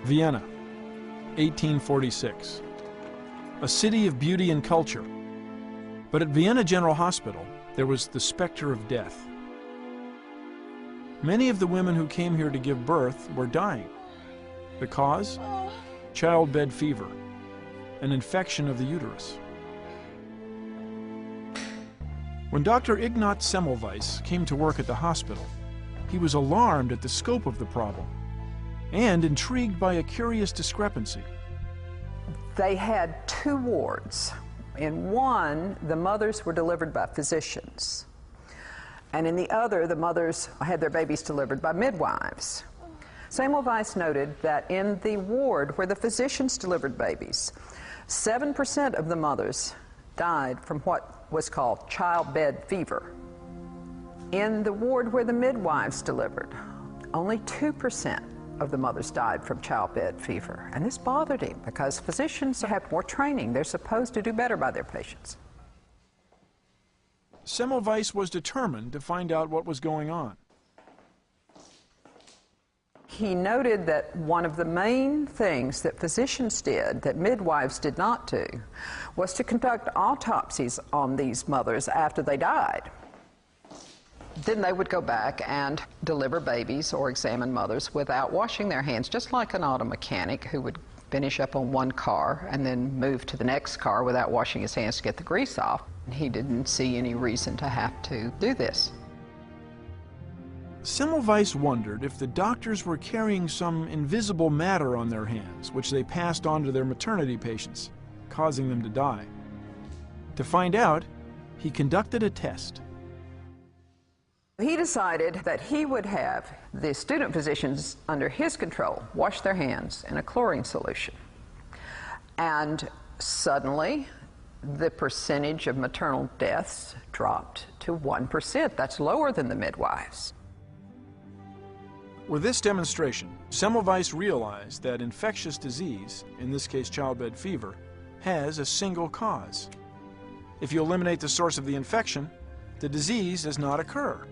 Vienna, 1846. A city of beauty and culture. But at Vienna General Hospital, there was the specter of death. Many of the women who came here to give birth were dying. The cause? Childbed fever, an infection of the uterus. When Dr. Ignaz Semmelweis came to work at the hospital, he was alarmed at the scope of the problem and intrigued by a curious discrepancy. They had two wards. In one, the mothers were delivered by physicians, and in the other, the mothers had their babies delivered by midwives. Semmelweis noted that in the ward where the physicians delivered babies, 7% of the mothers died from what was called childbed fever. In the ward where the midwives delivered, only 2% of the mothers died from childbed fever. And this bothered him because physicians have more training. They're supposed to do better by their patients. Semmelweis was determined to find out what was going on. He noted that one of the main things that physicians did that midwives did not do was to conduct autopsies on these mothers after they died. Then they would go back and deliver babies or examine mothers without washing their hands, just like an auto mechanic who would finish up on one car and then move to the next car without washing his hands to get the grease off. He didn't see any reason to have to do this. Semmelweis wondered if the doctors were carrying some invisible matter on their hands, which they passed on to their maternity patients, causing them to die. To find out, he conducted a test. He decided that he would have the student physicians under his control wash their hands in a chlorine solution. And suddenly, the percentage of maternal deaths dropped to 1%. That's lower than the midwives. With this demonstration, Semmelweis realized that infectious disease, in this case childbed fever, has a single cause. If you eliminate the source of the infection, the disease does not occur.